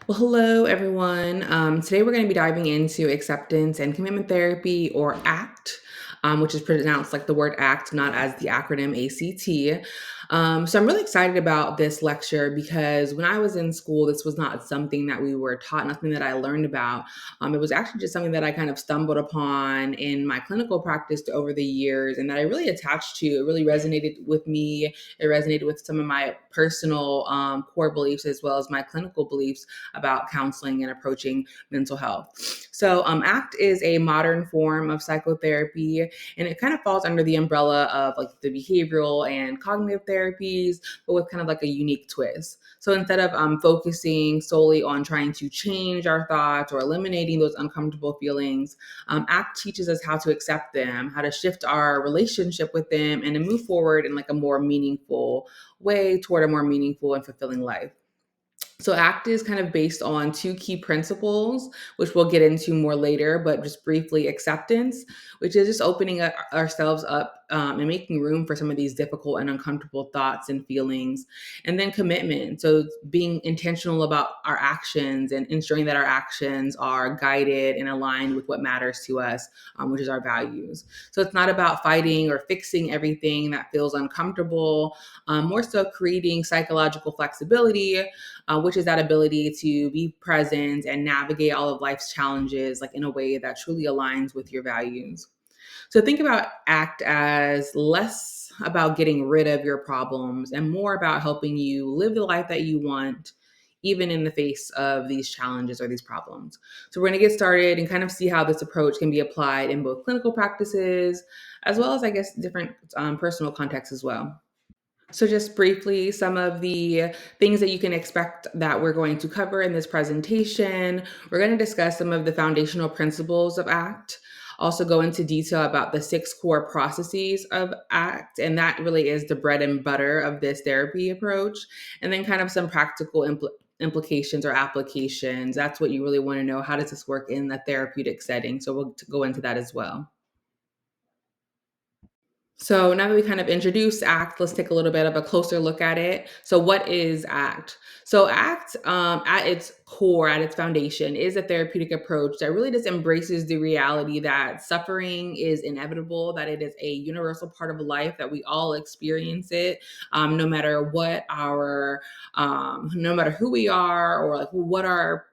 Well, hello, everyone. Today we're going to be diving into acceptance and commitment therapy, or ACT, which is pronounced like the word ACT, not as the acronym ACT. So I'm really excited about this lecture because when I was in school, this was not something that we were taught, nothing that I learned about. It was actually just something that I kind of stumbled upon in my clinical practice over the years and that I really attached to. It really resonated with me. It resonated with some of my personal core beliefs as well as my clinical beliefs about counseling and approaching mental health. So, ACT is a modern form of psychotherapy, and it kind of falls under the umbrella of like the behavioral and cognitive therapies, but with kind of like a unique twist. So, instead of focusing solely on trying to change our thoughts or eliminating those uncomfortable feelings, ACT teaches us how to accept them, how to shift our relationship with them, and to move forward in like a more meaningful way toward a more meaningful and fulfilling life. So ACT is kind of based on two key principles, which we'll get into more later, but just briefly acceptance, which is just opening ourselves up and making room for some of these difficult and uncomfortable thoughts and feelings. And then commitment. So being intentional about our actions and ensuring that our actions are guided and aligned with what matters to us, which is our values. So it's not about fighting or fixing everything that feels uncomfortable, more so creating psychological flexibility, which is that ability to be present and navigate all of life's challenges like in a way that truly aligns with your values. So think about ACT as less about getting rid of your problems and more about helping you live the life that you want, even in the face of these challenges or these problems. So we're going to get started and kind of see how this approach can be applied in both clinical practices as well as, I guess, different personal contexts as well. So, just briefly, some of the things that you can expect that we're going to cover in this presentation. We're going to discuss some of the foundational principles of ACT, also go into detail about the six core processes of ACT, and that really is the bread and butter of this therapy approach, and then kind of some practical implications or applications. That's what you really want to know. How does this work in the therapeutic setting? So, we'll go into that as well. So now that we kind of introduced ACT, let's take a little bit of a closer look at it. So, what is ACT? So, ACT, at its core, at its foundation, is a therapeutic approach that really just embraces the reality that suffering is inevitable, that it is a universal part of life, that we all experience it, no matter what our, no matter who we are or like what our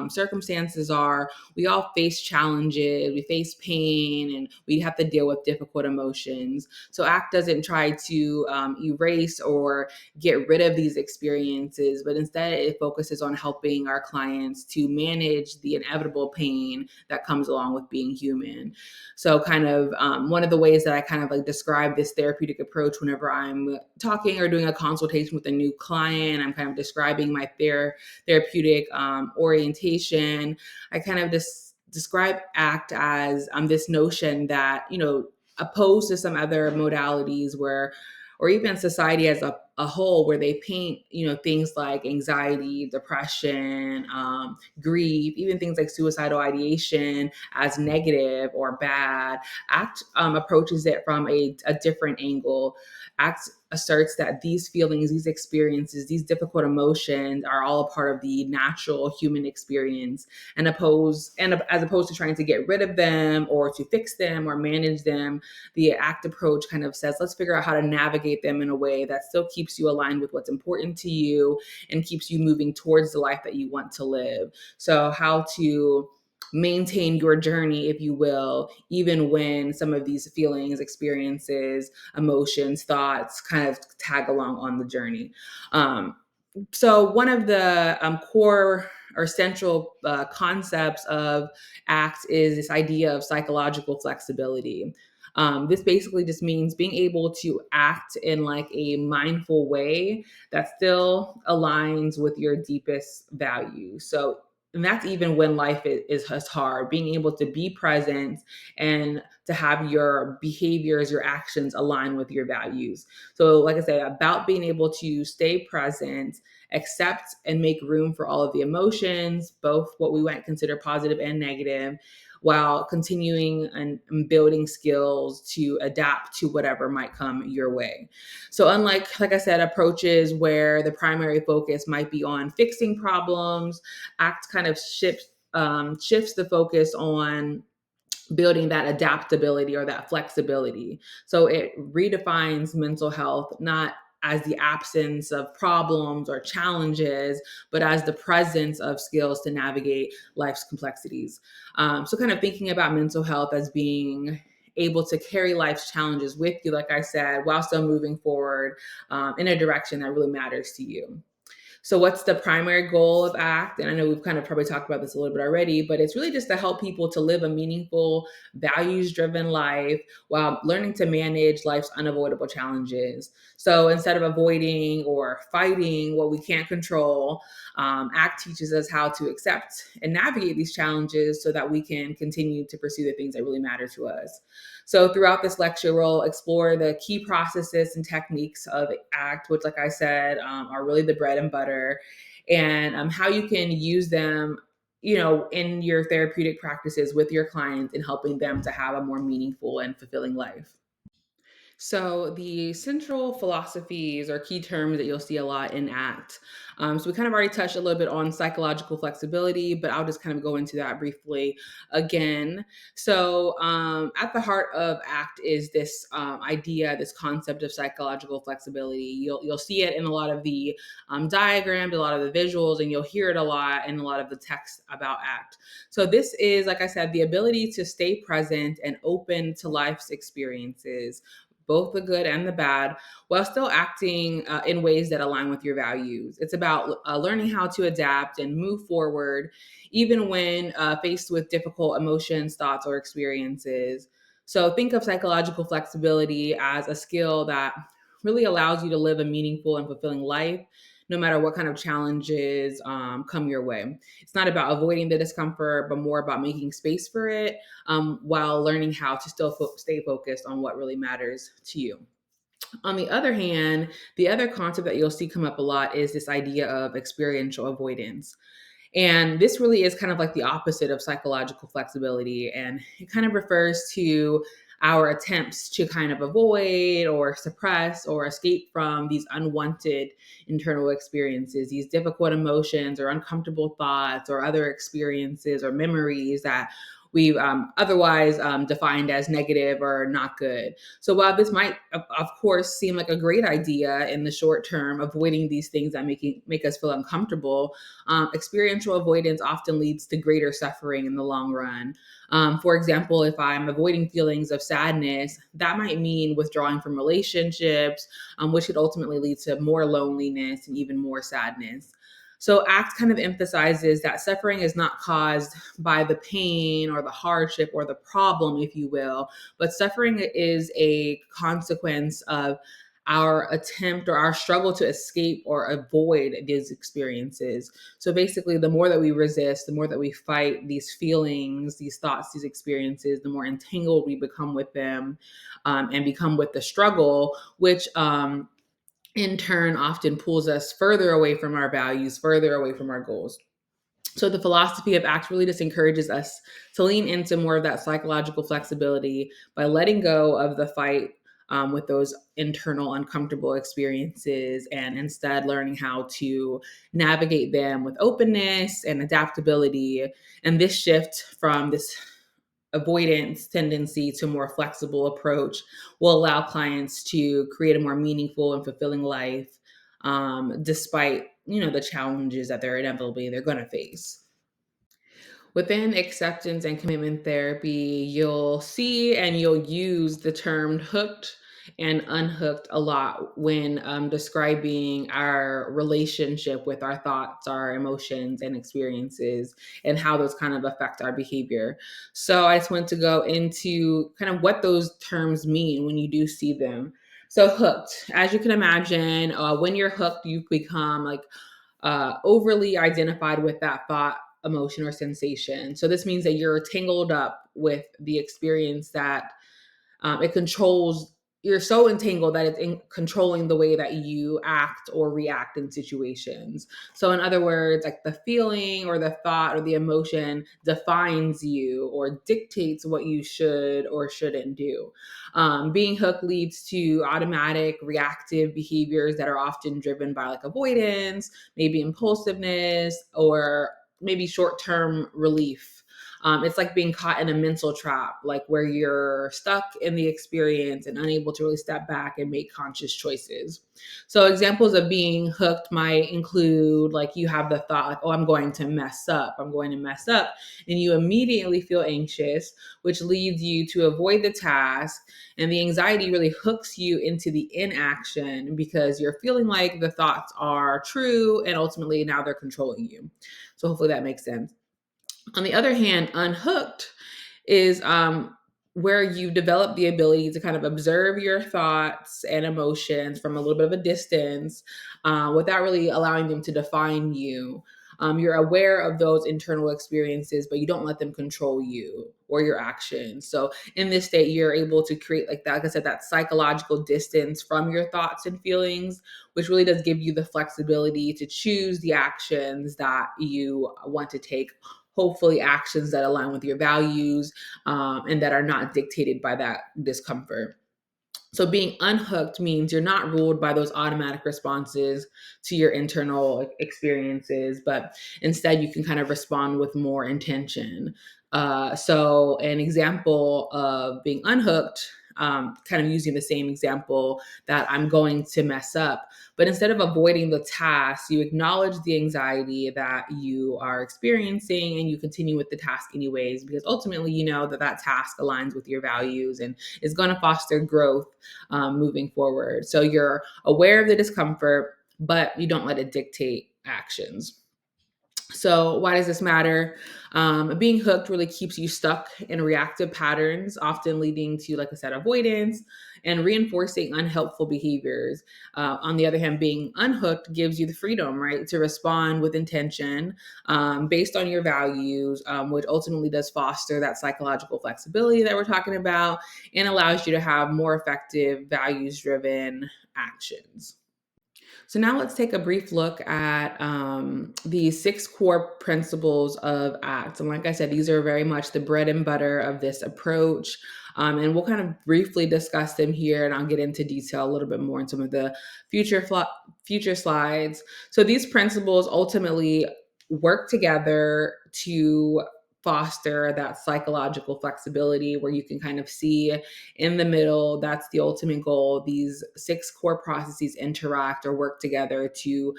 circumstances are. We all face challenges, we face pain, and we have to deal with difficult emotions. So ACT doesn't try to erase or get rid of these experiences, but instead it focuses on helping our clients to manage the inevitable pain that comes along with being human. So kind of one of the ways that I kind of like describe this therapeutic approach whenever I'm talking or doing a consultation with a new client, I'm kind of describing my therapeutic orientation. I kind of just describe ACT as this notion that, opposed to some other modalities where, or even society as a whole, where they paint, things like anxiety, depression, grief, even things like suicidal ideation as negative or bad. ACT approaches it from a different angle. ACT asserts that these feelings, these experiences, these difficult emotions are all a part of the natural human experience, and as opposed to trying to get rid of them or to fix them or manage them, the ACT approach kind of says, let's figure out how to navigate them in a way that still keeps you aligned with what's important to you and keeps you moving towards the life that you want to live. So how to maintain your journey, if you will, even when some of these feelings, experiences, emotions, thoughts kind of tag along on the journey. So one of the core or central concepts of ACT is this idea of psychological flexibility. This basically just means being able to act in like a mindful way that still aligns with your deepest values. So, and that's even when life is hard, being able to be present and to have your behaviors, your actions align with your values. So, like I said, about being able to stay present accept and make room for all of the emotions, both what we might consider positive and negative, while continuing and building skills to adapt to whatever might come your way. So unlike, like I said, approaches where the primary focus might be on fixing problems, ACT kind of shifts the focus on building that adaptability or that flexibility. So it redefines mental health not as the absence of problems or challenges, but as the presence of skills to navigate life's complexities. So, kind of thinking about mental health as being able to carry life's challenges with you, like I said, while still moving forward in a direction that really matters to you. So, what's the primary goal of ACT? And I know we've kind of probably talked about this a little bit already, but it's really just to help people to live a meaningful, values driven life while learning to manage life's unavoidable challenges. So, instead of avoiding or fighting what we can't control, ACT teaches us how to accept and navigate these challenges so that we can continue to pursue the things that really matter to us. So throughout this lecture, we'll explore the key processes and techniques of ACT, which, like I said, are really the bread and butter, and how you can use them, in your therapeutic practices with your clients and helping them to have a more meaningful and fulfilling life. So, the central philosophies or key terms that you'll see a lot in ACT. So, we kind of already touched a little bit on psychological flexibility, but I'll just kind of go into that briefly again. So, at the heart of ACT is this idea, this concept of psychological flexibility. You'll see it in a lot of the diagrams, a lot of the visuals, and you'll hear it a lot in a lot of the text about ACT. So, this is, like I said, the ability to stay present and open to life's experiences, both the good and the bad, while still acting in ways that align with your values. It's about learning how to adapt and move forward, even when faced with difficult emotions, thoughts, or experiences. So think of psychological flexibility as a skill that really allows you to live a meaningful and fulfilling life, no matter what kind of challenges come your way. It's not about avoiding the discomfort, but more about making space for it, while learning how to still stay focused on what really matters to you. On the other hand, the other concept that you'll see come up a lot is this idea of experiential avoidance. And this really is kind of like the opposite of psychological flexibility. And it kind of refers to our attempts to kind of avoid or suppress or escape from these unwanted internal experiences, these difficult emotions or uncomfortable thoughts or other experiences or memories that we've otherwise defined as negative or not good. So while this might, of course, seem like a great idea in the short term, avoiding these things that make us feel uncomfortable, experiential avoidance often leads to greater suffering in the long run. For example, if I'm avoiding feelings of sadness, that might mean withdrawing from relationships, which could ultimately lead to more loneliness and even more sadness. So, ACT kind of emphasizes that suffering is not caused by the pain or the hardship or the problem, if you will, but suffering is a consequence of our attempt or our struggle to escape or avoid these experiences. So basically, the more that we resist, the more that we fight these feelings, these thoughts, these experiences, the more entangled we become with them, and become with the struggle, which in turn often pulls us further away from our values, further away from our goals. So the philosophy of ACT really just encourages us to lean into more of that psychological flexibility by letting go of the fight with those internal uncomfortable experiences and instead learning how to navigate them with openness and adaptability. And this shift from this avoidance tendency to more flexible approach will allow clients to create a more meaningful and fulfilling life, despite the challenges that they're going to face. Within acceptance and commitment therapy, you'll see and you'll use the term hooked and unhooked a lot when describing our relationship with our thoughts, our emotions, and experiences, and how those kind of affect our behavior. So, I just want to go into kind of what those terms mean when you do see them. So, hooked, as you can imagine, when you're hooked, you become like overly identified with that thought, emotion, or sensation. So this means that you're tangled up with the experience that it controls. you're so entangled that it's in controlling the way that you act or react in situations. So in other words, like the feeling or the thought or the emotion defines you or dictates what you should or shouldn't do. Being hooked leads to automatic reactive behaviors that are often driven by like avoidance, maybe impulsiveness, or maybe short-term relief. It's like being caught in a mental trap, like where you're stuck in the experience and unable to really step back and make conscious choices. So examples of being hooked might include like you have the thought like, oh, I'm going to mess up. I'm going to mess up. And you immediately feel anxious, which leads you to avoid the task. And the anxiety really hooks you into the inaction because you're feeling like the thoughts are true and ultimately now they're controlling you. So hopefully that makes sense. On the other hand, unhooked is where you develop the ability to kind of observe your thoughts and emotions from a little bit of a distance without really allowing them to define you. You're aware of those internal experiences, but you don't let them control you or your actions. So in this state, you're able to create like that, like I said, that psychological distance from your thoughts and feelings, which really does give you the flexibility to choose the actions that you want to take, hopefully actions that align with your values and that are not dictated by that discomfort. So being unhooked means you're not ruled by those automatic responses to your internal experiences, but instead you can kind of respond with more intention. So an example of being unhooked, kind of using the same example that I'm going to mess up, but instead of avoiding the task, you acknowledge the anxiety that you are experiencing and you continue with the task anyways, because ultimately you know that that task aligns with your values and is going to foster growth moving forward. So you're aware of the discomfort, but you don't let it dictate actions. So, why does this matter? Being hooked really keeps you stuck in reactive patterns, often leading to, like I said, avoidance and reinforcing unhelpful behaviors. On the other hand, being unhooked gives you the freedom, right, to respond with intention based on your values, which ultimately does foster that psychological flexibility that we're talking about and allows you to have more effective, values driven actions. So now let's take a brief look at the six core principles of ACT. And like I said, these are very much the bread and butter of this approach. And we'll kind of briefly discuss them here, and I'll get into detail a little bit more in some of the future slides. So these principles ultimately work together to foster that psychological flexibility where you can kind of see in the middle. That's the ultimate goal. These six core processes interact or work together to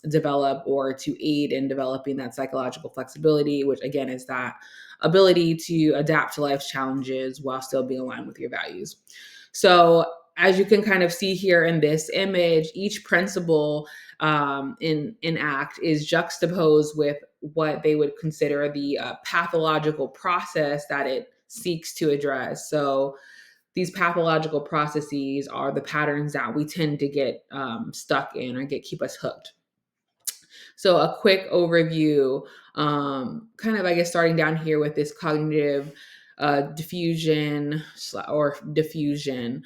develop or to aid in developing that psychological flexibility, which again is that ability to adapt to life's challenges while still being aligned with your values. So as you can kind of see here in this image, each principle in ACT is juxtaposed with what they would consider the pathological process that it seeks to address. So these pathological processes are the patterns that we tend to get stuck in or keep us hooked. So a quick overview, kind of, I guess, starting down here with this cognitive diffusion or diffusion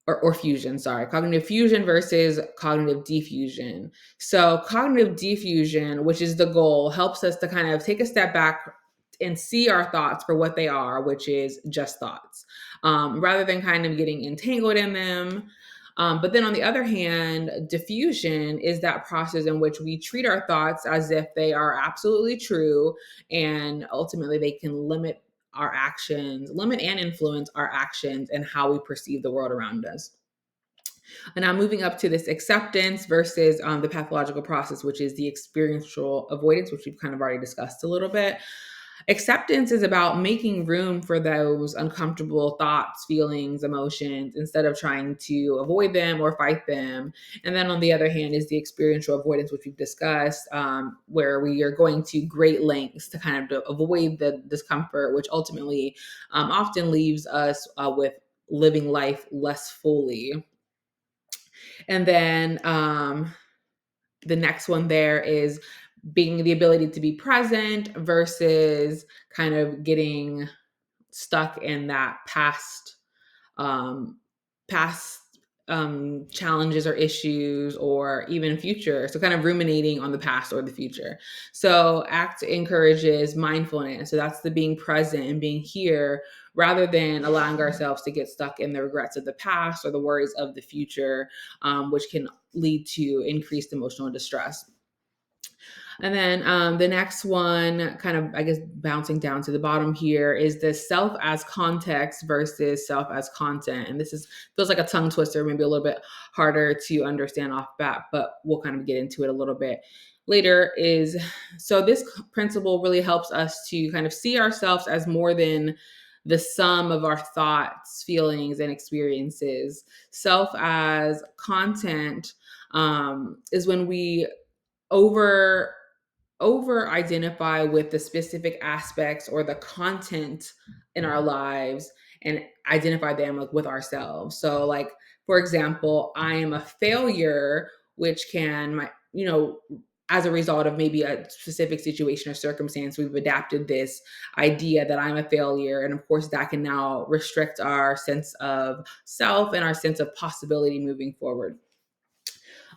or fusion, sorry, cognitive fusion versus cognitive diffusion. So cognitive diffusion, which is the goal, helps us to kind of take a step back and see our thoughts for what they are, which is just thoughts, rather than kind of getting entangled in them. But then on the other hand, diffusion is that process in which we treat our thoughts as if they are absolutely true, and ultimately they can limit and influence our actions and how we perceive the world around us. And now moving up to this acceptance versus the pathological process, which is the experiential avoidance, which we've kind of already discussed a little bit. Acceptance is about making room for those uncomfortable thoughts, feelings, emotions, instead of trying to avoid them or fight them. And then on the other hand is the experiential avoidance, which we've discussed, where we are going to great lengths to kind of avoid the discomfort, which ultimately often leaves us with living life less fully. And then the next one there is being the ability to be present versus kind of getting stuck in that past past challenges or issues or even future. So, kind of ruminating on the past or the future. So, ACT encourages mindfulness. So, that's the being present and being here rather than allowing ourselves to get stuck in the regrets of the past or the worries of the future, which can lead to increased emotional distress. And then the next one, kind of, I guess, bouncing down to the bottom here, is the self as context versus self as content. And this is feels like a tongue twister, maybe a little bit harder to understand off bat, but we'll kind of get into it a little bit later. Is so this principle really helps us to kind of see ourselves as more than the sum of our thoughts, feelings, and experiences. Self as content is when we over identify with the specific aspects or the content in our lives and identify them like with ourselves. So like for example, I am a failure, which can my as a result of maybe a specific situation or circumstance, we've adapted this idea that I'm a failure. And of course, that can now restrict our sense of self and our sense of possibility moving forward.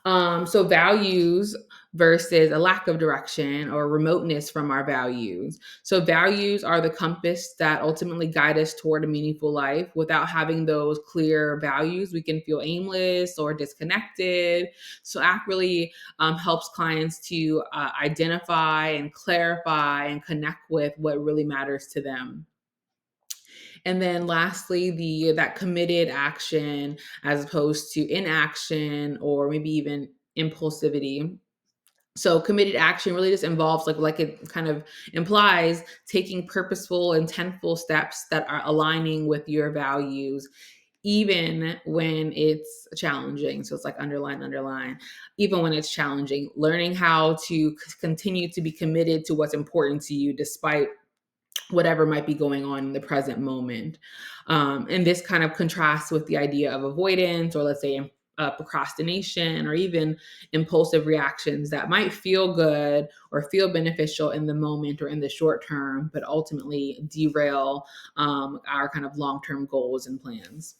So values versus a lack of direction or remoteness from our values. So values are the compass that ultimately guide us toward a meaningful life. Without having those clear values, we can feel aimless or disconnected. So ACT really helps clients to identify and clarify and connect with what really matters to them. And then lastly, the that committed action as opposed to inaction or maybe even impulsivity. So committed action really just involves like it kind of implies taking purposeful, intentful steps that are aligning with your values even when it's challenging. So it's like underline, even when it's challenging, learning how to continue to be committed to what's important to you despite whatever might be going on in the present moment. And this kind of contrasts with the idea of avoidance or let's say procrastination or even impulsive reactions that might feel good or feel beneficial in the moment or in the short term, but ultimately derail our kind of long term goals and plans.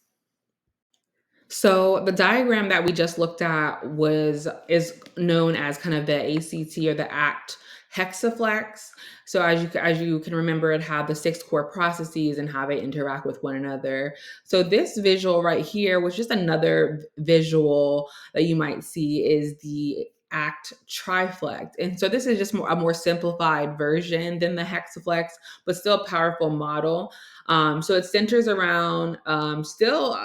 So the diagram that we just looked at was is known as kind of the ACT or the ACT hexaflex. So as you can remember, it had the six core processes and how they interact with one another. So this visual right here was just another visual that you might see is the ACT triflex. And so this is just a more simplified version than the hexaflex, but still a powerful model. So it centers around still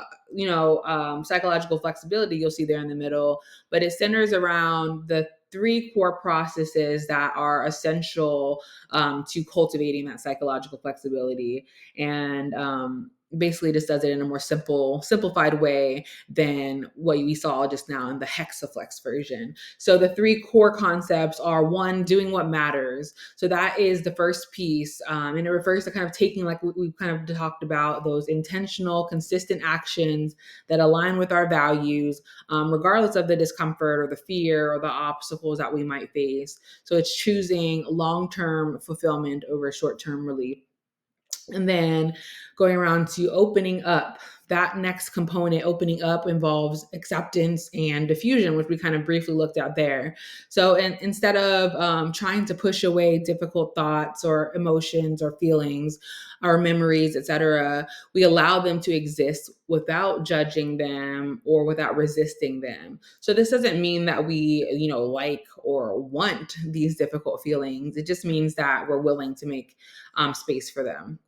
psychological flexibility, you'll see there in the middle, but it centers around the three core processes that are essential to cultivating that psychological flexibility. And basically just does it in a more simplified way than what we saw just now in the hexaflex version. So the three core concepts are: one, doing what matters. So that is the first piece, and it refers to kind of taking, like we've kind of talked about, those intentional, consistent actions that align with our values, regardless of the discomfort or the fear or the obstacles that we might face. So it's choosing long-term fulfillment over short-term relief. And then going around to opening up, that next component, opening up, involves acceptance and diffusion, which we kind of briefly looked at there. So instead of trying to push away difficult thoughts or emotions or feelings or memories, etc., we allow them to exist without judging them or without resisting them. So this doesn't mean that we, like or want these difficult feelings. It just means that we're willing to make space for them.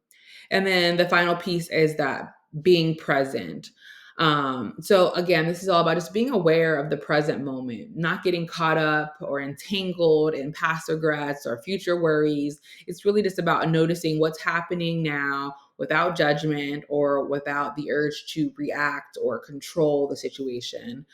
And then the final piece is that being present. So again, this is all about just being aware of the present moment, not getting caught up or entangled in past regrets or future worries. It's really just about noticing what's happening now without judgment or without the urge to react or control the situation.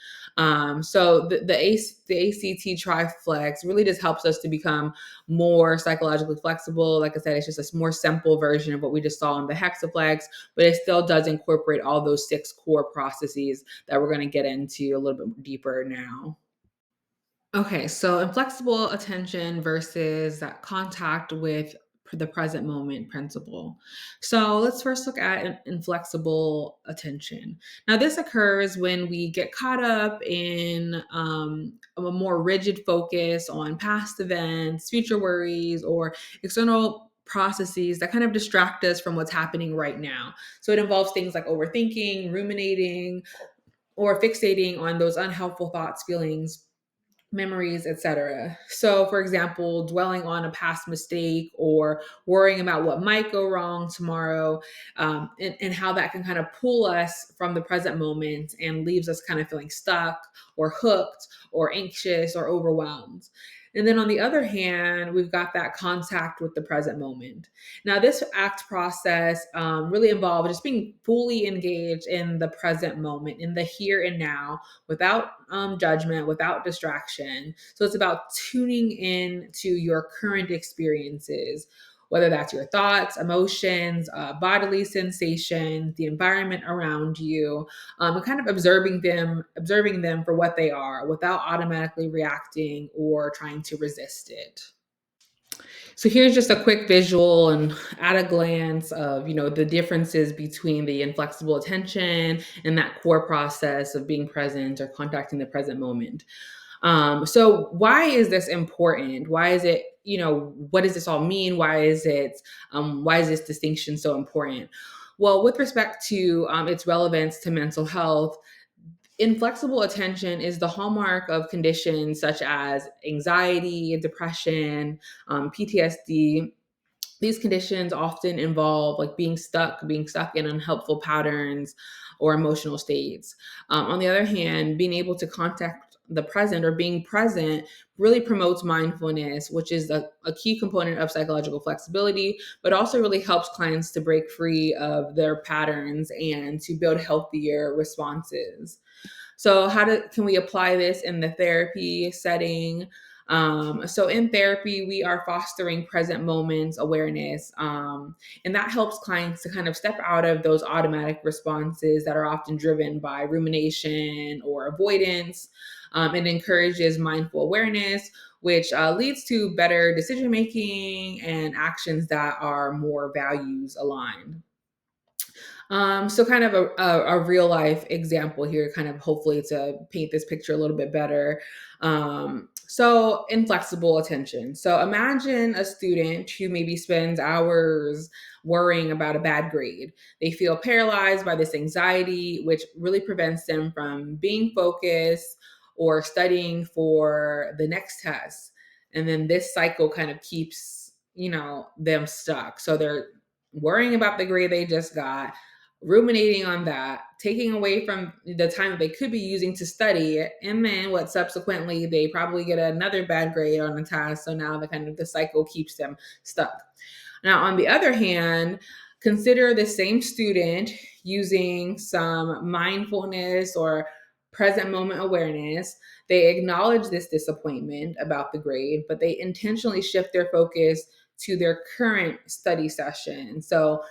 So the ACT Triflex really just helps us to become more psychologically flexible. Like I said, it's just a more simple version of what we just saw in the hexaflex, but it still does incorporate all those six core processes that we're going to get into a little bit deeper now. Okay, so inflexible attention versus that contact with the present moment principle. So let's first look at inflexible attention. Now, this occurs when we get caught up in a more rigid focus on past events, future worries, or external processes that kind of distract us from what's happening right now. So it involves things like overthinking, ruminating, or fixating on those unhelpful thoughts, feelings, memories, etc. So, for example, dwelling on a past mistake or worrying about what might go wrong tomorrow, and how that can kind of pull us from the present moment and leaves us kind of feeling stuck or hooked or anxious or overwhelmed. And then on the other hand, we've got that contact with the present moment. Now, this ACT process really involves just being fully engaged in the present moment, in the here and now, without judgment, without distraction. So it's about tuning in to your current experiences, whether that's your thoughts, emotions, bodily sensation, the environment around you, and kind of observing them for what they are, without automatically reacting or trying to resist it. So here's just a quick visual and at a glance of, the differences between the inflexible attention and that core process of being present or contacting the present moment. So why is this important? Why is it, what does this all mean? Why is this distinction so important? Well, with respect to its relevance to mental health, inflexible attention is the hallmark of conditions such as anxiety, depression, PTSD. These conditions often involve like being stuck in unhelpful patterns or emotional states. On the other hand, being able to contact the present or being present really promotes mindfulness, which is a key component of psychological flexibility, but also really helps clients to break free of their patterns and to build healthier responses. So can we apply this in the therapy setting? So in therapy, we are fostering present moments awareness, and that helps clients to kind of step out of those automatic responses that are often driven by rumination or avoidance. It encourages mindful awareness, which leads to better decision making and actions that are more values aligned. So kind of a real life example here, kind of hopefully to paint this picture a little bit better. So inflexible attention. So imagine a student who maybe spends hours worrying about a bad grade. They feel paralyzed by this anxiety, which really prevents them from being focused or studying for the next test. And then this cycle kind of keeps, them stuck. So they're worrying about the grade they just got, ruminating on that, taking away from the time that they could be using to study, and then what subsequently they probably get another bad grade on the test. So now the cycle keeps them stuck. Now, on the other hand, consider the same student using some mindfulness or present moment awareness. They acknowledge this disappointment about the grade, but they intentionally shift their focus to their current study session. So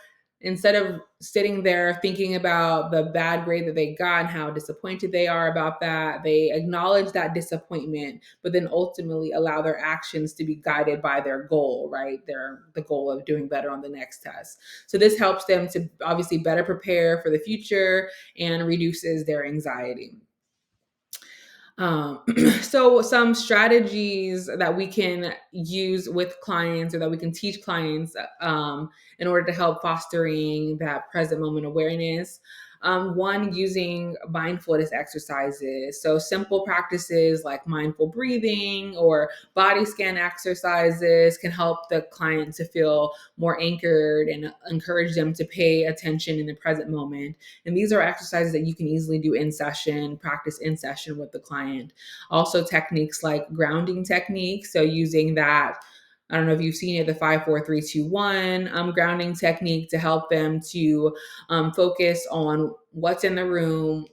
instead of sitting there thinking about the bad grade that they got and how disappointed they are about that, they acknowledge that disappointment, but then ultimately allow their actions to be guided by their goal, right? The goal of doing better on the next test. So this helps them to obviously better prepare for the future and reduces their anxiety. Um, so some strategies that we can use with clients or that we can teach clients in order to help fostering that present moment awareness. One, using mindfulness exercises. So simple practices like mindful breathing or body scan exercises can help the client to feel more anchored and encourage them to pay attention in the present moment. And these are exercises that you can easily do in session, practice in session with the client. Also, techniques like grounding techniques. So, using that, I don't know if you've seen it, the 5, 4, 3, 2, 1 grounding technique to help them to focus on what's in the room,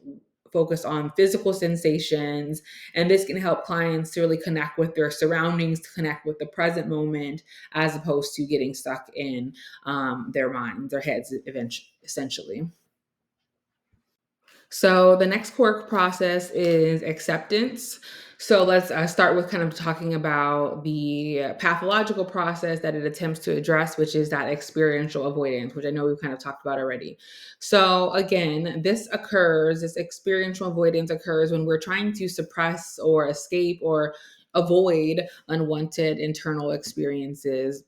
focus on physical sensations. And this can help clients to really connect with their surroundings, to connect with the present moment, as opposed to getting stuck in their minds, their heads, essentially. So the next core process is acceptance. So let's start with kind of talking about the pathological process that it attempts to address, which is that experiential avoidance, which I know we've kind of talked about already. So again, this experiential avoidance occurs when we're trying to suppress or escape or avoid unwanted internal experiences,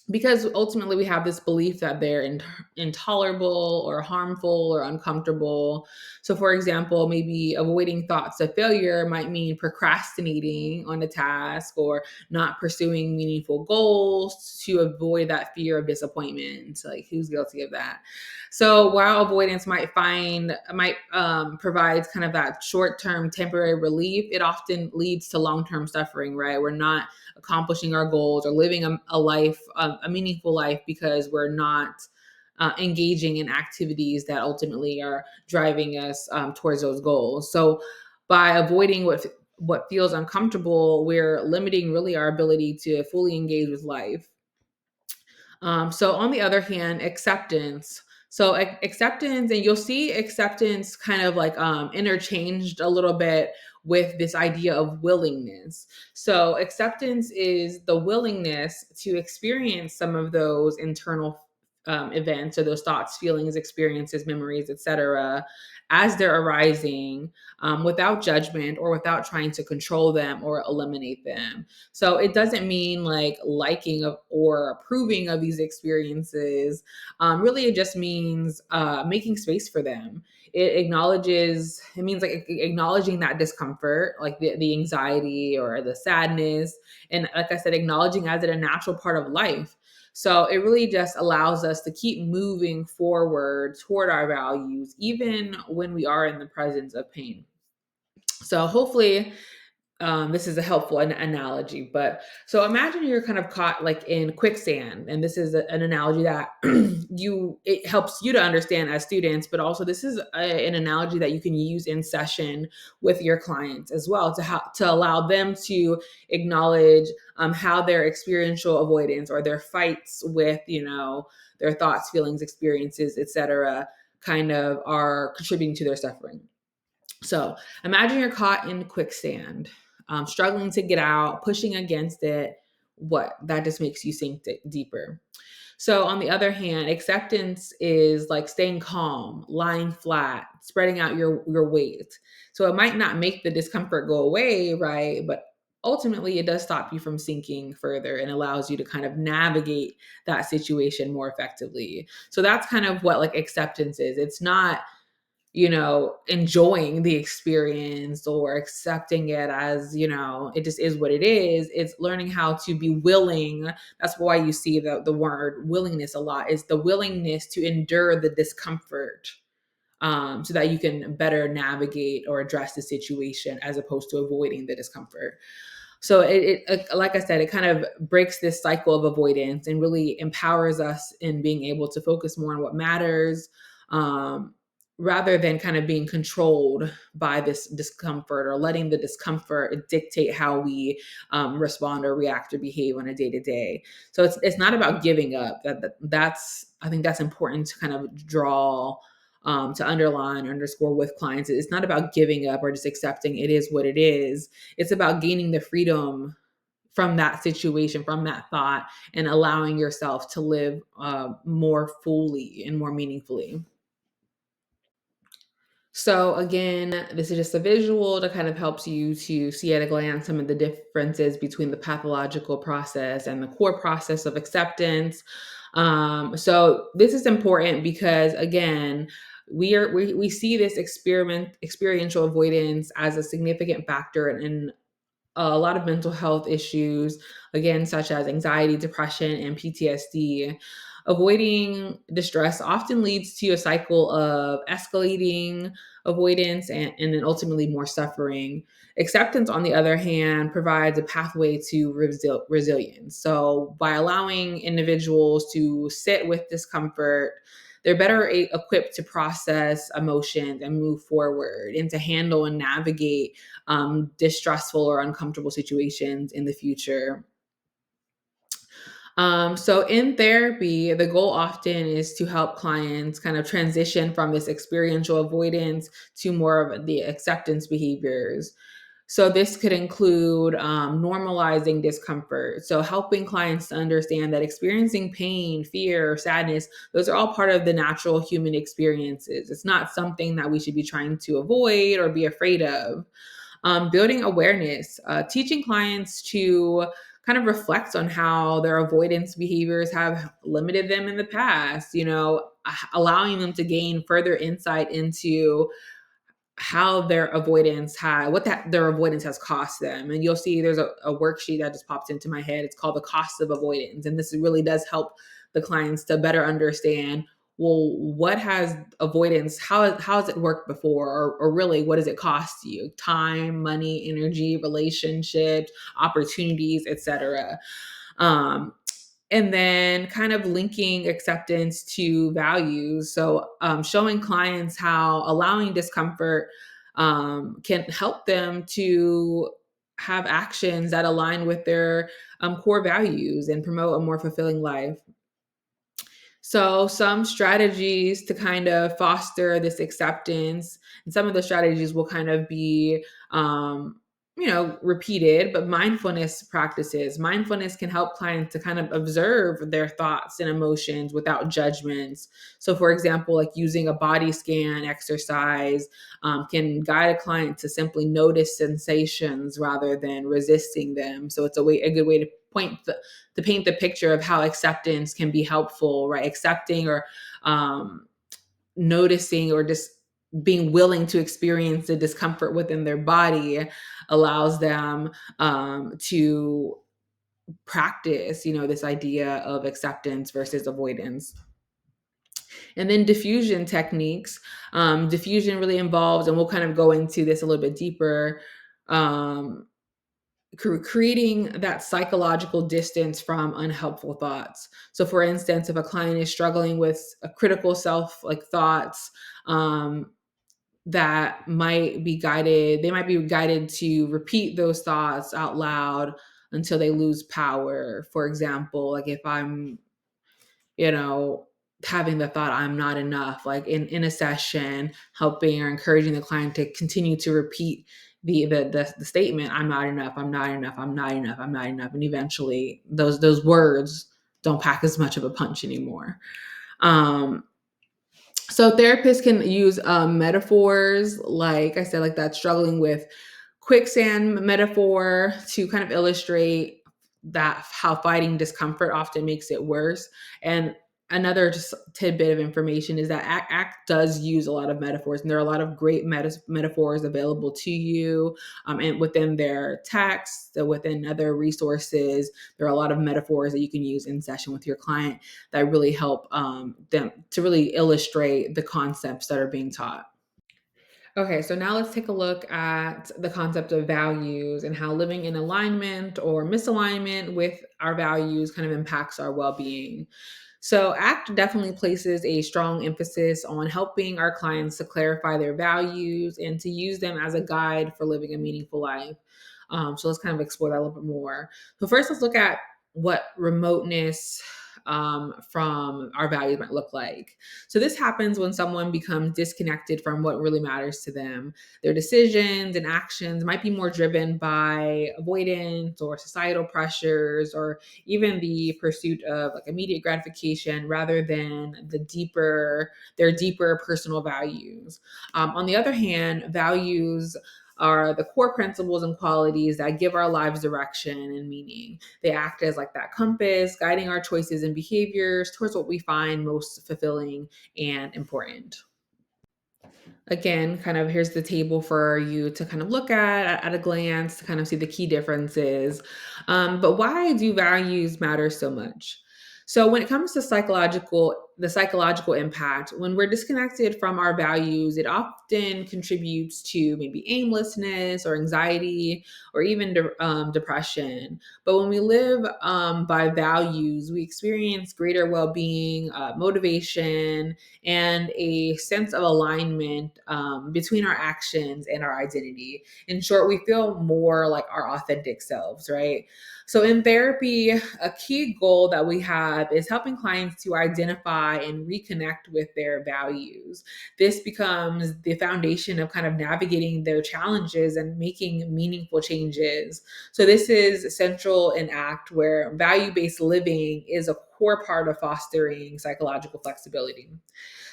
because ultimately we have this belief that they're intolerable or harmful or uncomfortable. So, for example, maybe avoiding thoughts of failure might mean procrastinating on a task or not pursuing meaningful goals to avoid that fear of disappointment. Like, who's guilty of that? So, while avoidance might provide kind of that short term temporary relief, it often leads to long term suffering. Right? We're not accomplishing our goals or living a life, a meaningful life, because we're not engaging in activities that ultimately are driving us towards those goals. So by avoiding what feels uncomfortable, we're limiting really our ability to fully engage with life. So on the other hand, acceptance. So acceptance, and you'll see acceptance kind of like interchanged a little bit with this idea of willingness. So acceptance is the willingness to experience some of those internal events, or those thoughts, feelings, experiences, memories, etc., as they're arising, without judgment or without trying to control them or eliminate them. So it doesn't mean like liking or approving of these experiences. Really, it just means making space for them. It means like acknowledging that discomfort, like the anxiety or the sadness. And like I said, acknowledging as it a natural part of life. So it really just allows us to keep moving forward toward our values, even when we are in the presence of pain. So hopefully this is a helpful analogy. But so imagine you're kind of caught like in quicksand, and this is an analogy that it helps you to understand as students, but also this is an analogy that you can use in session with your clients as well, to allow them to acknowledge how their experiential avoidance or their fights with, their thoughts, feelings, experiences, etc., kind of are contributing to their suffering. So imagine you're caught in quicksand, struggling to get out, pushing against it. What? That just makes you sink deeper. So, on the other hand, acceptance is like staying calm, lying flat, spreading out your weight. So, it might not make the discomfort go away, right? But ultimately, it does stop you from sinking further and allows you to kind of navigate that situation more effectively. So, that's kind of what like acceptance is. It's not, enjoying the experience or accepting it as, it just is what it is. It's learning how to be willing. That's why you see the word willingness a lot, is the willingness to endure the discomfort, so that you can better navigate or address the situation as opposed to avoiding the discomfort. So like I said, it kind of breaks this cycle of avoidance and really empowers us in being able to focus more on what matters, um, rather than kind of being controlled by this discomfort or letting the discomfort dictate how we respond or react or behave on a day to day. So it's not about giving up. That's, I think that's important to kind of draw, to underline, underscore with clients. It's not about giving up or just accepting it is what it is. It's about gaining the freedom from that situation, from that thought, and allowing yourself to live more fully and more meaningfully. So again, this is just a visual to kind of helps you to see at a glance some of the differences between the pathological process and the core process of acceptance. So this is important because again, we see this experiential avoidance as a significant factor in a lot of mental health issues, again, such as anxiety, depression, and PTSD. Avoiding distress often leads to a cycle of escalating avoidance and then ultimately more suffering. Acceptance, on the other hand, provides a pathway to resilience. So, by allowing individuals to sit with discomfort, they're better equipped to process emotions and move forward and to handle and navigate distressful or uncomfortable situations in the future. So in therapy, the goal often is to help clients kind of transition from this experiential avoidance to more of the acceptance behaviors. So this could include normalizing discomfort. So helping clients to understand that experiencing pain, fear, sadness, those are all part of the natural human experiences. It's not something that we should be trying to avoid or be afraid of. Building awareness, teaching clients to kind of reflect on how their avoidance behaviors have limited them in the past, allowing them to gain further insight into how their avoidance has cost them. And you'll see there's a worksheet that just popped into my head. It's called the cost of avoidance. And this really does help the clients to better understand, well, what has avoidance, how has it worked before? Or really, what does it cost you? Time, money, energy, relationships, opportunities, etc. Um, and then kind of linking acceptance to values. So showing clients how allowing discomfort can help them to have actions that align with their core values and promote a more fulfilling life. So, some strategies to kind of foster this acceptance, and some of the strategies will kind of be, repeated, but mindfulness practices. Mindfulness can help clients to kind of observe their thoughts and emotions without judgments. So, for example, like using a body scan exercise can guide a client to simply notice sensations rather than resisting them. So, it's a good way to to paint the picture of how acceptance can be helpful, right? Accepting or noticing or just being willing to experience the discomfort within their body allows them to practice, this idea of acceptance versus avoidance. And then diffusion techniques. Diffusion really involves, and we'll kind of go into this a little bit deeper. Um, Creating that psychological distance from unhelpful thoughts. So, for instance, if a client is struggling with a critical self like thoughts, that might be guided, they might be guided to repeat those thoughts out loud until they lose power. For example, like if I'm you know, having the thought I'm not enough, like in a session, helping or encouraging the client to continue to repeat the statement, I'm not enough, I'm not enough, I'm not enough, I'm not enough. And eventually those words don't pack as much of a punch anymore. Um, so therapists can use metaphors, like I said, like that struggling with quicksand metaphor to kind of illustrate that how fighting discomfort often makes it worse. And another just tidbit of information is that ACT does use a lot of metaphors, and there are a lot of great metaphors available to you, and within their text, within other resources, there are a lot of metaphors that you can use in session with your client that really help them to really illustrate the concepts that are being taught. Okay, so now let's take a look at the concept of values and how living in alignment or misalignment with our values kind of impacts our well being. So, ACT definitely places a strong emphasis on helping our clients to clarify their values and to use them as a guide for living a meaningful life. So, let's kind of explore that a little bit more. So, first, let's look at what remoteness from our values might look like. So, this happens when someone becomes disconnected from what really matters to them. Their decisions and actions might be more driven by avoidance or societal pressures or even the pursuit of like immediate gratification rather than their deeper personal values. On the other hand, values are the core principles and qualities that give our lives direction and meaning. They act as like that compass, guiding our choices and behaviors towards what we find most fulfilling and important. Again, kind of here's the table for you to kind of look at a glance to kind of see the key differences. But why do values matter so much? So when it comes to the psychological impact, when we're disconnected from our values, it often contributes to maybe aimlessness or anxiety or even depression. But when we live by values, we experience greater well-being, motivation, and a sense of alignment between our actions and our identity. In short, we feel more like our authentic selves, right? So, in therapy, a key goal that we have is helping clients to identify identify and reconnect with their values. This becomes the foundation of kind of navigating their challenges and making meaningful changes. So, this is central in ACT, where value based living is a core part of fostering psychological flexibility.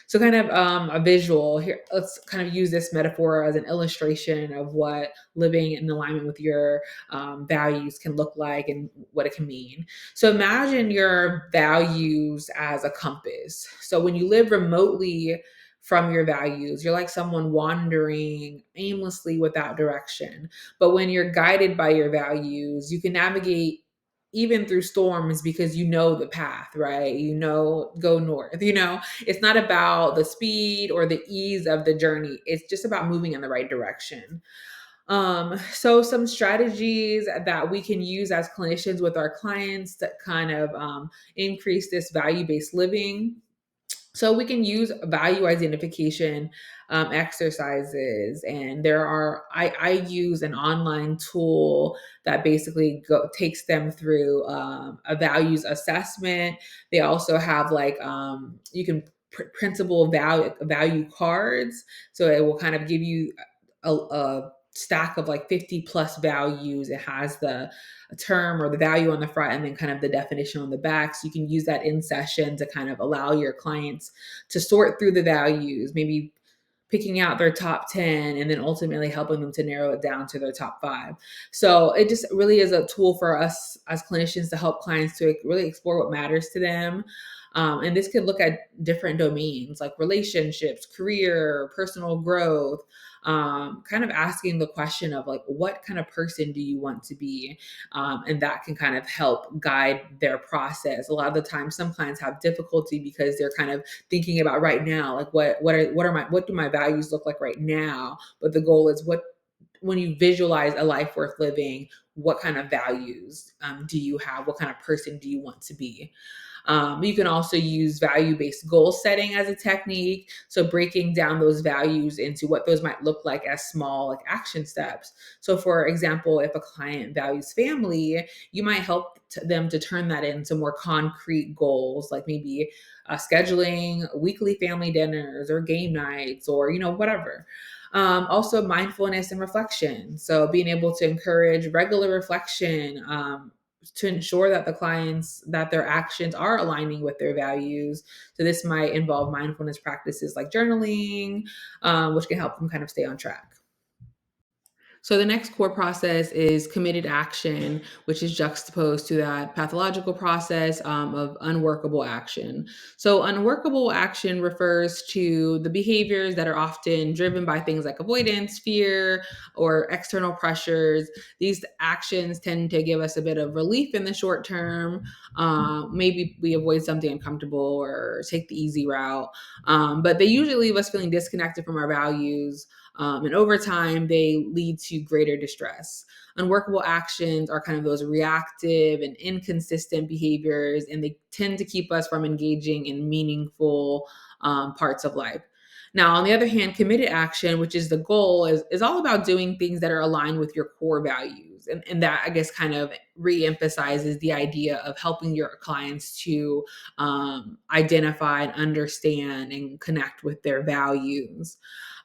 So, kind of a visual here, let's kind of use this metaphor as an illustration of what living in alignment with your values can look like and what it can mean. So, imagine your values as a compass. So, when you live remotely from your values, you're like someone wandering aimlessly without direction. But when you're guided by your values, you can navigate even through storms because you know the path, right? You know, go north, it's not about the speed or the ease of the journey. It's just about moving in the right direction. So some strategies that we can use as clinicians with our clients to kind of increase this value-based living. So we can use value identification exercises, and there are I use an online tool that basically takes them through a values assessment. They also have like you can principal value cards, so it will kind of give you a stack of like 50 plus values. It has the term or the value on the front and then kind of the definition on the back. So you can use that in session to kind of allow your clients to sort through the values, maybe picking out their top 10 and then ultimately helping them to narrow it down to their top 5. So it just really is a tool for us as clinicians to help clients to really explore what matters to them. And this could look at different domains like relationships, career, personal growth, kind of asking the question of like, what kind of person do you want to be? And that can kind of help guide their process. A lot of the time, some clients have difficulty because they're kind of thinking about right now, like what do my values look like right now? But the goal is what when you visualize a life worth living, what kind of values do you have? What kind of person do you want to be? You can also use value based goal setting as a technique. So, breaking down those values into what those might look like as small, like action steps. So, for example, if a client values family, you might help them to turn that into more concrete goals, like maybe scheduling weekly family dinners or game nights or, whatever. Also, mindfulness and reflection. So, being able to encourage regular reflection, to ensure that the clients that their actions are aligning with their values. So this might involve mindfulness practices like journaling, which can help them kind of stay on track. So the next core process is committed action, which is juxtaposed to that pathological process of unworkable action. So unworkable action refers to the behaviors that are often driven by things like avoidance, fear, or external pressures. These actions tend to give us a bit of relief in the short term. Maybe we avoid something uncomfortable or take the easy route, but they usually leave us feeling disconnected from our values, and over time, they lead to greater distress. Unworkable actions are kind of those reactive and inconsistent behaviors, and they tend to keep us from engaging in meaningful parts of life. Now, on the other hand, committed action, which is the goal, is all about doing things that are aligned with your core values. And that, I guess, kind of re-emphasizes the idea of helping your clients to identify and understand and connect with their values.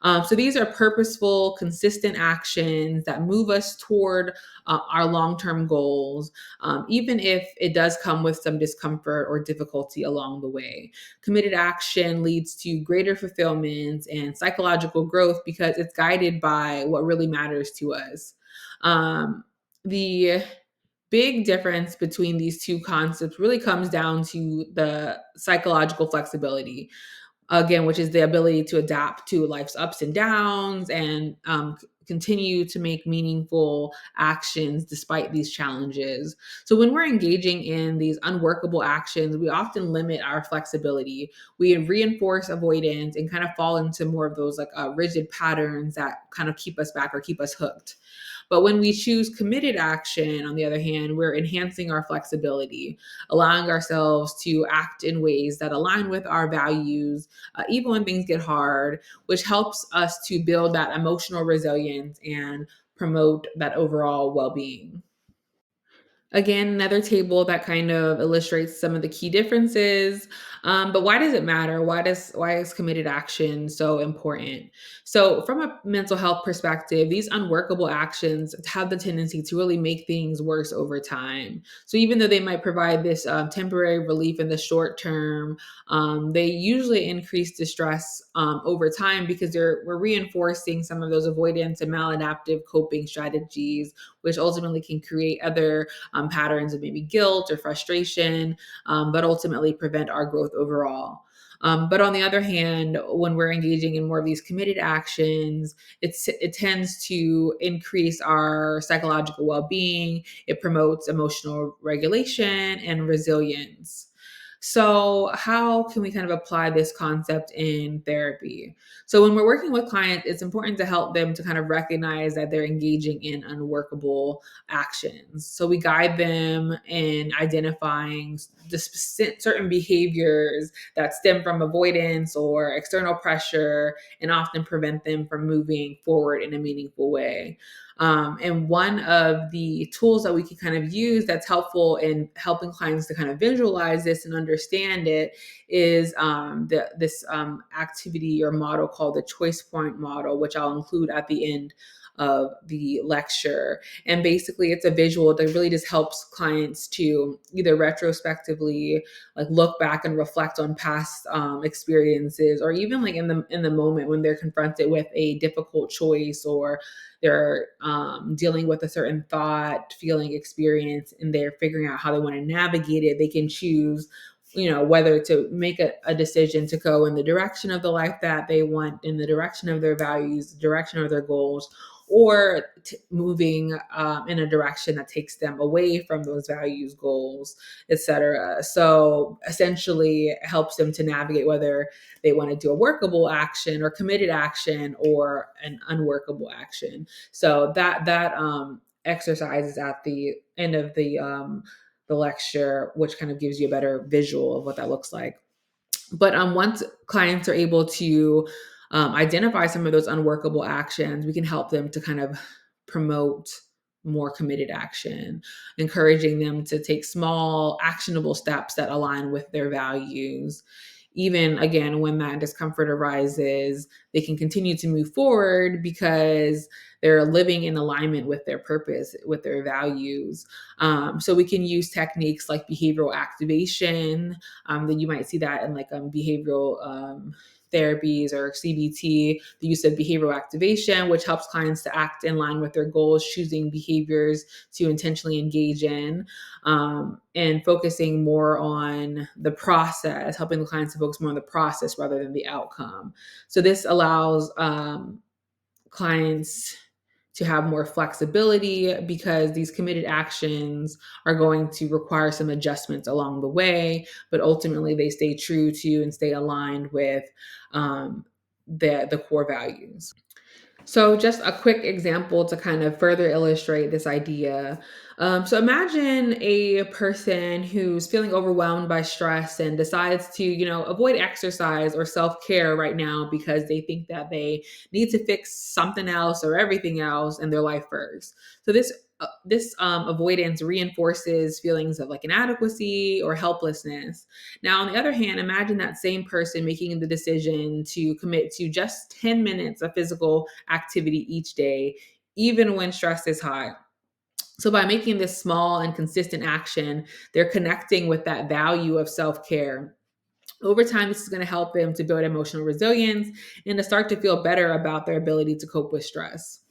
So these are purposeful, consistent actions that move us toward our long term goals, even if it does come with some discomfort or difficulty along the way. Committed action leads to greater fulfillment and psychological growth because it's guided by what really matters to us. The big difference between these two concepts really comes down to the psychological flexibility, again, which is the ability to adapt to life's ups and downs and continue to make meaningful actions despite these challenges. So, when we're engaging in these unworkable actions, we often limit our flexibility. We reinforce avoidance and kind of fall into more of those like rigid patterns that kind of keep us back or keep us hooked. But when we choose committed action, on the other hand, we're enhancing our flexibility, allowing ourselves to act in ways that align with our values, even when things get hard, which helps us to build that emotional resilience and promote that overall well being. Again, another table that kind of illustrates some of the key differences. But why does it matter? Why is committed action so important? So, from a mental health perspective, these unworkable actions have the tendency to really make things worse over time. So, even though they might provide this temporary relief in the short term, they usually increase distress over time because we're reinforcing some of those avoidance and maladaptive coping strategies, which ultimately can create other patterns of maybe guilt or frustration, but ultimately prevent our growth overall. But on the other hand, when we're engaging in more of these committed actions, it tends to increase our psychological well being. It promotes emotional regulation and resilience. So, how can we kind of apply this concept in therapy? So, when we're working with clients, it's important to help them to kind of recognize that they're engaging in unworkable actions. So we guide them in identifying the certain behaviors that stem from avoidance or external pressure and often prevent them from moving forward in a meaningful way. And one of the tools that we can kind of use that's helpful in helping clients to kind of visualize this and understand it is this activity or model called the choice point model, which I'll include at the end of the lecture. And basically, it's a visual that really just helps clients to either retrospectively like look back and reflect on past experiences, or even like in the moment when they're confronted with a difficult choice, or they're dealing with a certain thought, feeling, experience, and they're figuring out how they want to navigate it. They can choose, whether to make a decision to go in the direction of the life that they want, in the direction of their values, the direction of their goals, or moving in a direction that takes them away from those values, goals, etc. So essentially, it helps them to navigate whether they want to do a workable action or committed action or an unworkable action. So that exercise is at the end of the lecture, which kind of gives you a better visual of what that looks like. But once clients are able to identify some of those unworkable actions, we can help them to kind of promote more committed action, encouraging them to take small, actionable steps that align with their values. Even again, when that discomfort arises, they can continue to move forward because they're living in alignment with their purpose, with their values. So we can use techniques like behavioral activation. Then you might see that in like behavioral therapies or CBT, the use of behavioral activation, which helps clients to act in line with their goals, choosing behaviors to intentionally engage in, and focusing more on the process, helping the clients to focus more on the process rather than the outcome. So this allows clients to have more flexibility because these committed actions are going to require some adjustments along the way, but ultimately they stay true to and stay aligned with the core values. So, just a quick example to kind of further illustrate this idea. So, imagine a person who's feeling overwhelmed by stress and decides to, avoid exercise or self care right now because they think that they need to fix something else or everything else in their life first. So, this avoidance reinforces feelings of like inadequacy or helplessness. Now, on the other hand, imagine that same person making the decision to commit to just 10 minutes of physical activity each day, even when stress is high. So, by making this small and consistent action, they're connecting with that value of self care. Over time, this is going to help them to build emotional resilience and to start to feel better about their ability to cope with stress.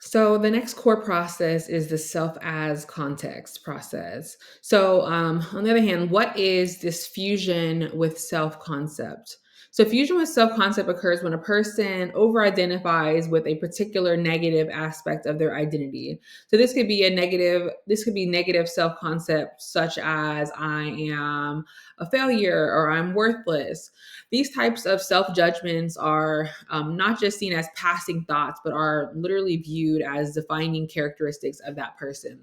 So the next core process is the self as context process. So on the other hand, what is this fusion with self concept? So fusion with self concept occurs when a person over identifies with a particular negative aspect of their identity. So this could be negative self concept such as I am a failure or I'm worthless. These types of self judgments are not just seen as passing thoughts, but are literally viewed as defining characteristics of that person.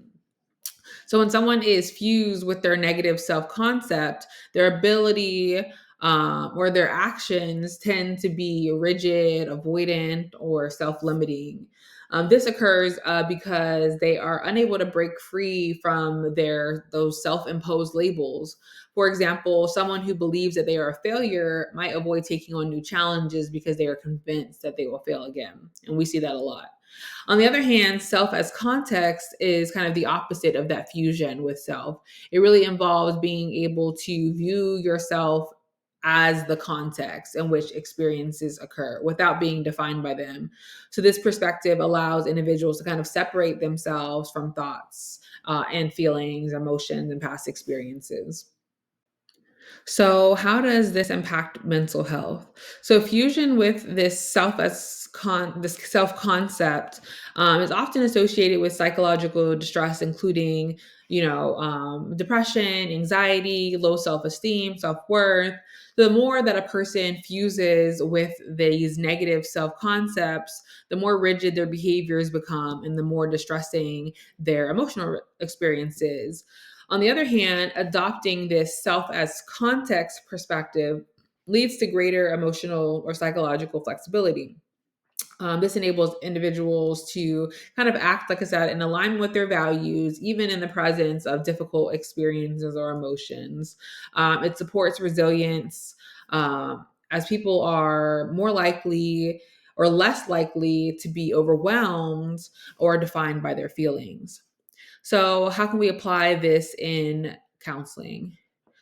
So when someone is fused with their negative self concept, their ability or their actions tend to be rigid, avoidant, or self limiting. This occurs because they are unable to break free from those self-imposed labels. For example, someone who believes that they are a failure might avoid taking on new challenges because they are convinced that they will fail again. And we see that a lot. On the other hand, self as context is kind of the opposite of that fusion with self. It really involves being able to view yourself as the context in which experiences occur without being defined by them. So, this perspective allows individuals to kind of separate themselves from thoughts and feelings, emotions, and past experiences. So, how does this impact mental health? So, fusion with this self concept is often associated with psychological distress, including depression, anxiety, low self esteem, self worth. The more that a person fuses with these negative self concepts, the more rigid their behaviors become, and the more distressing their emotional experiences. On the other hand, adopting this self as context perspective leads to greater emotional or psychological flexibility. This enables individuals to kind of act, like I said, in alignment with their values, even in the presence of difficult experiences or emotions. It supports resilience, as people are more likely or less likely to be overwhelmed or defined by their feelings. So, how can we apply this in counseling?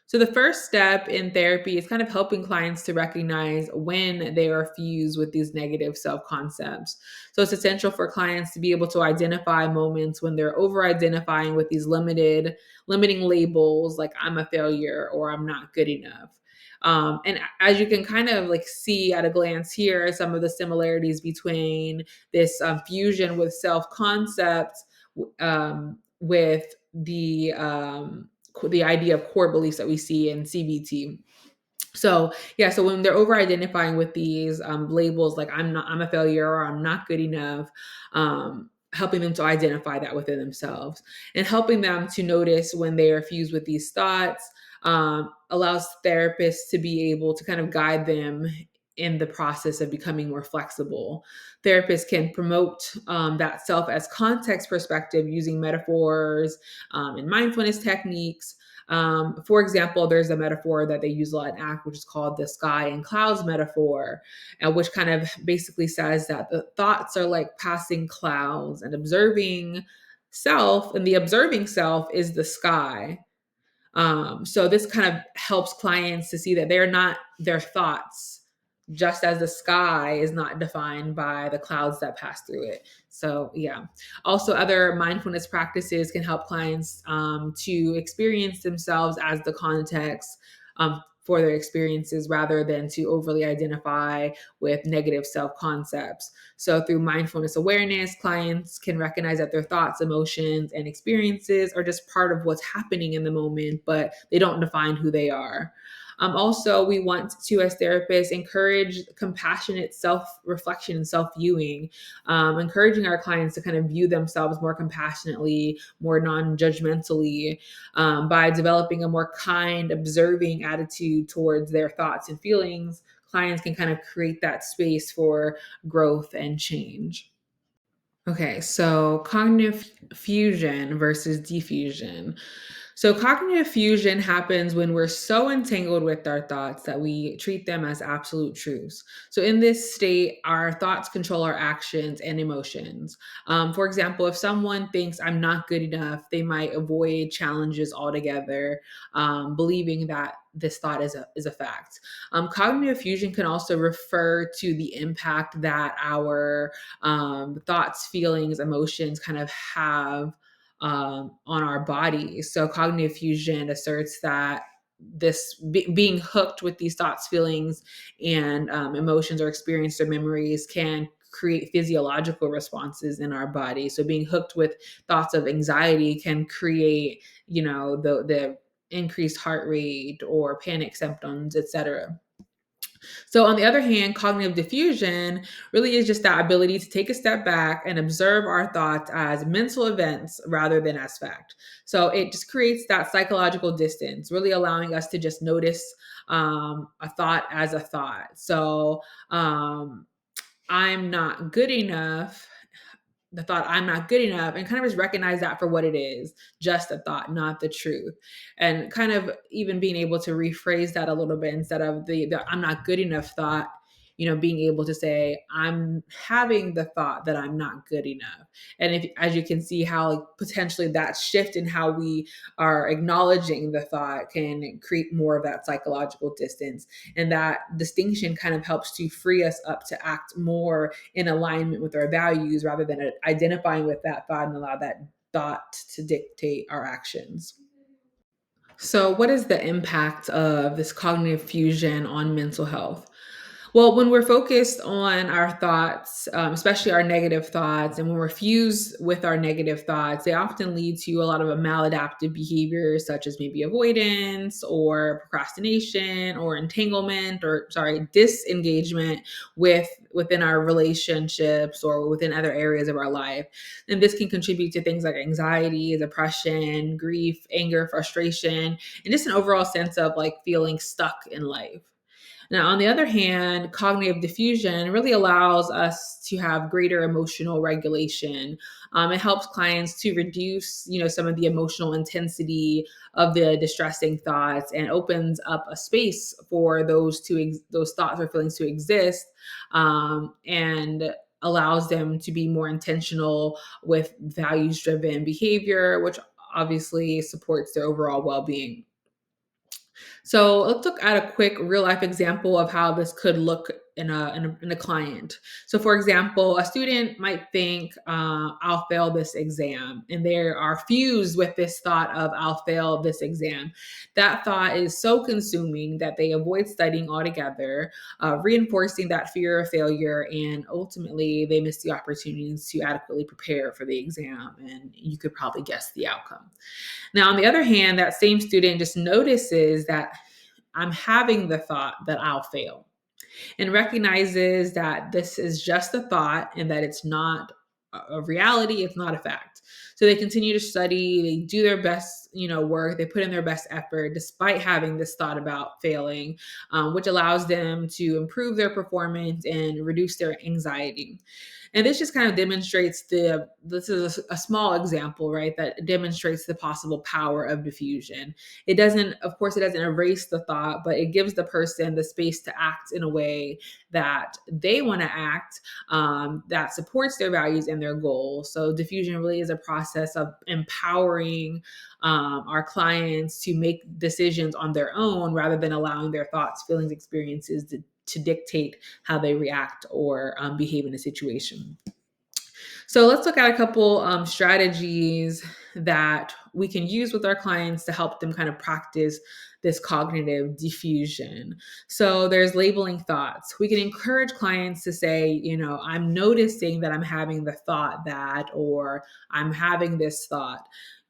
So, the first step in therapy is kind of helping clients to recognize when they are fused with these negative self concepts. So, it's essential for clients to be able to identify moments when they're over identifying with these limiting labels like I'm a failure or I'm not good enough. And as you can kind of like see at a glance here, some of the similarities between this fusion with self concept with the idea of core beliefs that we see in CBT. So yeah, so when they're over identifying with these labels like I'm a failure or I'm not good enough, helping them to identify that within themselves and helping them to notice when they are fused with these thoughts allows therapists to be able to kind of guide them in the process of becoming more flexible. Therapists can promote that self as context perspective using metaphors and mindfulness techniques. For example, there's a metaphor that they use a lot in ACT, which is called the sky and clouds metaphor, which kind of basically says that the thoughts are like passing clouds and the observing self is the sky. So this kind of helps clients to see that they're not their thoughts, just as the sky is not defined by the clouds that pass through it. So yeah. Also, other mindfulness practices can help clients to experience themselves as the context for their experiences rather than to overly identify with negative self concepts. So, through mindfulness awareness, clients can recognize that their thoughts, emotions, and experiences are just part of what's happening in the moment, but they don't define who they are. Also, we want to, as therapists, encourage compassionate self reflection and self viewing, encouraging our clients to kind of view themselves more compassionately, more non judgmentally, by developing a more kind, observing attitude towards their thoughts and feelings. Clients can kind of create that space for growth and change. Okay, so cognitive fusion versus diffusion. So, cognitive fusion happens when we're so entangled with our thoughts that we treat them as absolute truths. So, in this state, our thoughts control our actions and emotions. For example, if someone thinks I'm not good enough, they might avoid challenges altogether, believing that this thought is a fact. Cognitive fusion can also refer to the impact that our thoughts, feelings, emotions kind of have on our bodies. So cognitive fusion asserts that being hooked with these thoughts, feelings, and emotions or experiences or memories can create physiological responses in our body. So being hooked with thoughts of anxiety can create, the increased heart rate or panic symptoms, etc. So, on the other hand, cognitive diffusion really is just that ability to take a step back and observe our thoughts as mental events rather than as fact. So, it just creates that psychological distance, really allowing us to just notice a thought as a thought. So, I'm not good enough the thought I'm not good enough, and kind of just recognize that for what it is, just a thought, not the truth. And kind of even being able to rephrase that a little bit instead of the I'm not good enough thought, being able to say, I'm having the thought that I'm not good enough. And if, as you can see, how like, potentially that shift in how we are acknowledging the thought can create more of that psychological distance. And that distinction kind of helps to free us up to act more in alignment with our values rather than identifying with that thought and allow that thought to dictate our actions. So, what is the impact of this cognitive fusion on mental health? Well, when we're focused on our thoughts, especially our negative thoughts, and when we're fused with our negative thoughts, they often lead to a lot of maladaptive behaviors, such as maybe avoidance or procrastination or entanglement or, sorry, disengagement within our relationships or within other areas of our life. And this can contribute to things like anxiety, depression, grief, anger, frustration, and just an overall sense of like feeling stuck in life. Now, on the other hand, cognitive diffusion really allows us to have greater emotional regulation. It helps clients to reduce, some of the emotional intensity of the distressing thoughts and opens up a space for those thoughts or feelings to exist, and allows them to be more intentional with values-driven behavior, which obviously supports their overall well-being. So let's look at a quick real life example of how this could look in a client. So, for example, a student might think, I'll fail this exam, and they are fused with this thought of, I'll fail this exam. That thought is so consuming that they avoid studying altogether, reinforcing that fear of failure, and ultimately they miss the opportunities to adequately prepare for the exam. And you could probably guess the outcome. Now, on the other hand, that same student just notices that I'm having the thought that I'll fail and recognizes that this is just a thought and that it's not a reality, it's not a fact. So they continue to study, they do their best, work, they put in their best effort despite having this thought about failing, which allows them to improve their performance and reduce their anxiety. And this just kind of demonstrates this is a small example, right, that demonstrates the possible power of diffusion. It doesn't, of course, it doesn't erase the thought, but it gives the person the space to act in a way that they want to act, that supports their values and their goals. So diffusion really is a process of empowering our clients to make decisions on their own rather than allowing their thoughts, feelings, experiences to dictate how they react or behave in a situation. So let's look at a couple strategies that we can use with our clients to help them kind of practice this cognitive diffusion. So there's labeling thoughts. We can encourage clients to say, I'm noticing that I'm having the thought that, or I'm having this thought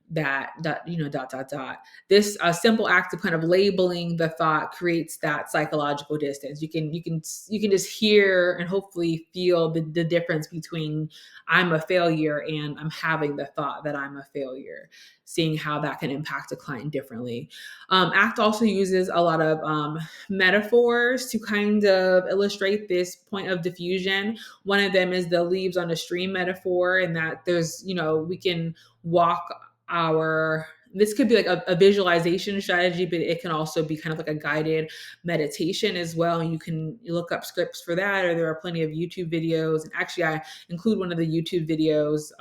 that dot dot dot. This simple act of kind of labeling the thought creates that psychological distance. You can just hear and hopefully feel the difference between I'm a failure and I'm having the thought that I'm a failure, seeing how that can impact a client differently. ACT also uses a lot of metaphors to kind of illustrate this point of diffusion. One of them is the leaves on a stream metaphor, and that there's, we can walk our this could be like a visualization strategy, but it can also be kind of like a guided meditation as well. And you can look up scripts for that, or there are plenty of YouTube videos. And actually, I include one of the YouTube videos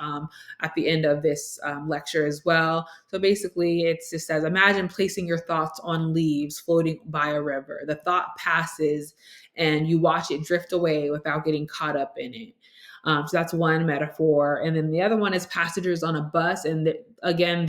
at the end of this lecture as well. So basically, it just says, imagine placing your thoughts on leaves floating by a river. The thought passes and you watch it drift away without getting caught up in it. So that's one metaphor. And then the other one is passengers on a bus. And again,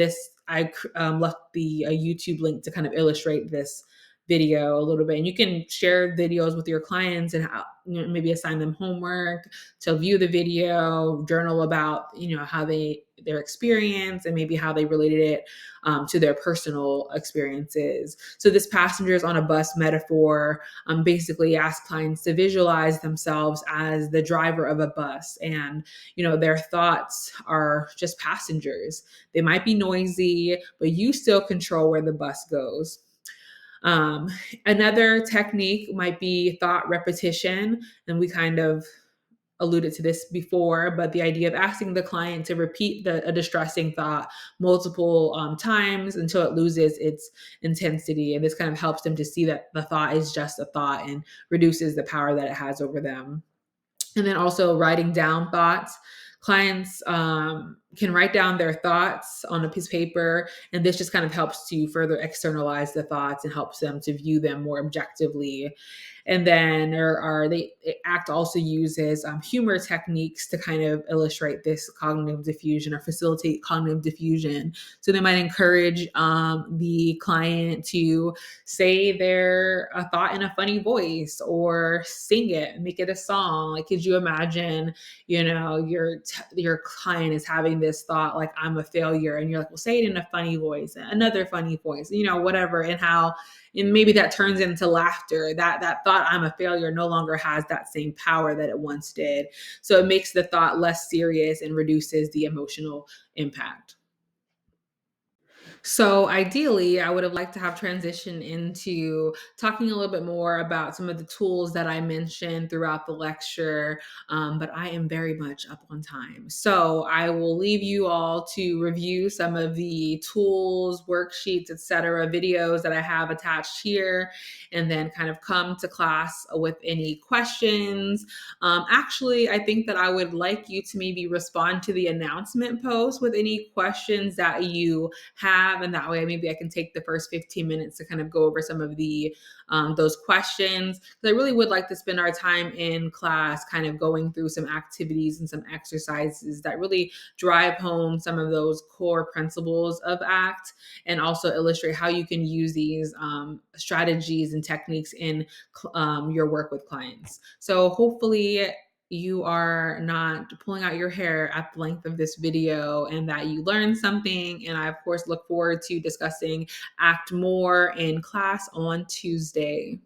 I left the YouTube link to kind of illustrate this video a little bit. And you can share videos with your clients and maybe assign them homework to view the video, journal about how their experience and maybe how they related it to their personal experiences. So this passengers on a bus metaphor basically asks clients to visualize themselves as the driver of a bus, and their thoughts are just passengers. They might be noisy, but you still control where the bus goes. Another technique might be thought repetition, and we kind of alluded to this before, but the idea of asking the client to repeat a distressing thought multiple times until it loses its intensity. And this kind of helps them to see that the thought is just a thought and reduces the power that it has over them. And then also writing down thoughts. Clients can write down their thoughts on a piece of paper, and this just kind of helps to further externalize the thoughts and helps them to view them more objectively. And then they ACT also uses humor techniques to kind of illustrate this cognitive diffusion or facilitate cognitive diffusion. So they might encourage the client to say their a thought in a funny voice or sing it, make it a song. Like, could you imagine, your client is having this thought like I'm a failure, and you're like, well, say it in a funny voice, another funny voice, whatever, and maybe that turns into laughter. That thought I'm a failure no longer has that same power that it once did. So it makes the thought less serious and reduces the emotional impact. So ideally, I would have liked to have transitioned into talking a little bit more about some of the tools that I mentioned throughout the lecture, but I am very much up on time. So I will leave you all to review some of the tools, worksheets, etc., videos that I have attached here, and then kind of come to class with any questions. Actually, I think that I would like you to maybe respond to the announcement post with any questions that you have, and that way maybe I can take the first 15 minutes to kind of go over some of the those questions, because I really would like to spend our time in class kind of going through some activities and some exercises that really drive home some of those core principles of ACT, and also illustrate how you can use these strategies and techniques in your work with clients. So hopefully you are not pulling out your hair at the length of this video, and that you learned something. And I, of course, look forward to discussing ACT more in class on Tuesday.